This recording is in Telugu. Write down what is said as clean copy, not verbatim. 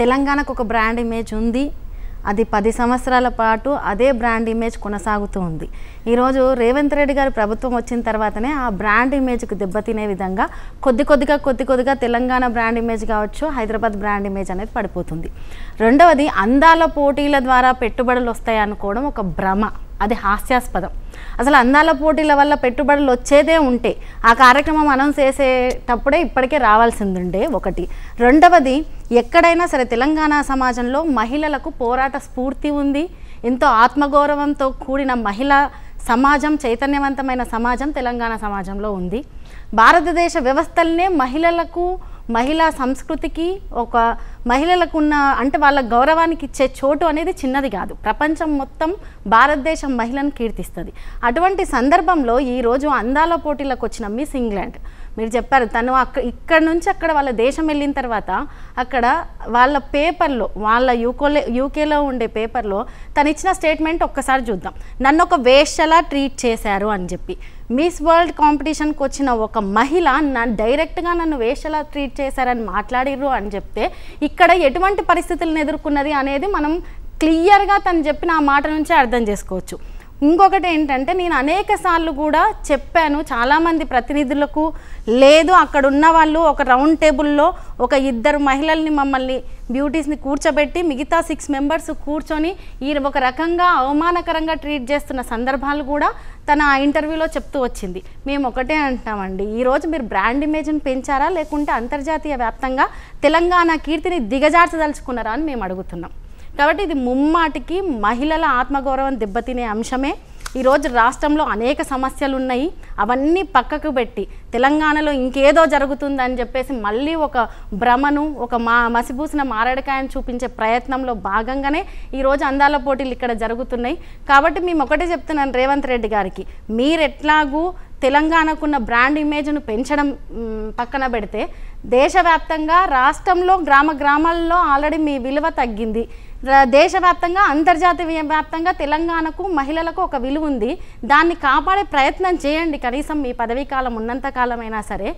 తెలంగాణకు ఒక బ్రాండ్ ఇమేజ్ ఉంది. అది 10 సంవత్సరాల పాటు అదే బ్రాండ్ ఇమేజ్ కొనసాగుతూ ఉంది. ఈరోజు రేవంత్ రెడ్డి గారు ప్రభుత్వం వచ్చిన తర్వాతనే ఆ బ్రాండ్ ఇమేజ్కి దెబ్బతినే విధంగా కొద్ది కొద్దిగా తెలంగాణ బ్రాండ్ ఇమేజ్ కావచ్చు, హైదరాబాద్ బ్రాండ్ ఇమేజ్ అనేది పడిపోతుంది. రెండవది, అందాల పోటీల ద్వారా పెట్టుబడులు వస్తాయి అనుకోవడం ఒక భ్రమ. అది హాస్యాస్పదం. అసలు అందాల పోటీల వల్ల పెట్టుబడులు వచ్చేదే ఉంటే ఆ కార్యక్రమం అనౌన్స్ చేసేటప్పుడే ఇప్పటికే రావాల్సిందుండే ఒకటి. రెండవది, ఎక్కడైనా సరే తెలంగాణ సమాజంలో మహిళలకు పోరాట స్ఫూర్తి ఉంది. ఎంతో ఆత్మగౌరవంతో కూడిన మహిళా సమాజం, చైతన్యవంతమైన సమాజం తెలంగాణ సమాజంలో ఉంది. భారతదేశ వ్యవస్థలనే మహిళా సంస్కృతికి, ఒక మహిళలకు ఉన్న అంటే వాళ్ళ గౌరవానికి ఇచ్చే చోటు అనేది చిన్నది కాదు. ప్రపంచం మొత్తం భారతదేశం మహిళను కీర్తిస్తుంది. అటువంటి సందర్భంలో ఈరోజు అందాల పోటీలకు వచ్చిన మిస్ ఇంగ్లాండ్, మీరు చెప్పారు తను ఇక్కడ నుంచి అక్కడ వాళ్ళ దేశం వెళ్ళిన తర్వాత అక్కడ వాళ్ళ పేపర్లో, వాళ్ళ యూకేలో ఉండే పేపర్లో తను ఇచ్చిన స్టేట్మెంట్ ఒక్కసారి చూద్దాం. నన్ను ఒక వేశ్యలా ట్రీట్ చేశారు అని చెప్పి. మిస్ వరల్డ్ కాంపిటీషన్కి వచ్చిన ఒక మహిళ డైరెక్ట్గా నన్ను వేశ్యలా ట్రీట్ చేశారని మాట్లాడిర్రు అని చెప్తే ఇక్కడ ఎటువంటి పరిస్థితులను ఎదుర్కొన్నది అనేది మనం క్లియర్గా తను చెప్పిన ఆ మాట నుంచే అర్థం చేసుకోవచ్చు. ఇంకొకటి ఏంటంటే, నేను అనేక సార్లు కూడా చెప్పాను చాలామంది ప్రతినిధులకు, లేదు అక్కడ ఉన్న వాళ్ళు ఒక రౌండ్ టేబుల్లో ఒక 2 మహిళల్ని, మమ్మల్ని బ్యూటీస్ని కూర్చోబెట్టి మిగతా 6 మెంబర్స్ కూర్చొని ఈ ఒక రకంగా అవమానకరంగా ట్రీట్ చేస్తున్న సందర్భాలు కూడా తన ఆ ఇంటర్వ్యూలో చెప్తూ వచ్చింది. మేము ఒకటే అంటామండి, ఈరోజు మీరు బ్రాండ్ ఇమేజ్ని పెంచారా లేకుంటే అంతర్జాతీయ వ్యాప్తంగా తెలంగాణ కీర్తిని దిగజార్చదలుచుకున్నారా అని మేము అడుగుతున్నాం. కాబట్టి ఇది ముమ్మాటికి మహిళల ఆత్మగౌరవం దెబ్బతినే అంశమే. ఈరోజు రాష్ట్రంలో అనేక సమస్యలు ఉన్నాయి. అవన్నీ పక్కకు పెట్టి తెలంగాణలో ఇంకేదో జరుగుతుందని చెప్పేసి మళ్ళీ ఒక భ్రమను, ఒక మసిబూసిన మారేడుకాయను చూపించే ప్రయత్నంలో భాగంగానే ఈరోజు అందాల పోటీలు ఇక్కడ జరుగుతున్నాయి. కాబట్టి మేము ఒకటే చెప్తున్నాను రేవంత్ రెడ్డి గారికి, మీరెట్లాగూ తెలంగాణకున్న బ్రాండ్ ఇమేజ్ను పెంచడం పక్కన పెడితే దేశవ్యాప్తంగా, రాష్ట్రంలో గ్రామాల్లో ఆల్రెడీ మీ విలువ తగ్గింది. దేశవ్యాప్తంగా, అంతర్జాతీయ వ్యాప్తంగా తెలంగాణకు, మహిళలకు ఒక విలువ ఉంది. దాన్ని కాపాడే ప్రయత్నం చేయండి. కనీసం మీ పదవీ కాలం ఉన్నంత కాలమైనా సరే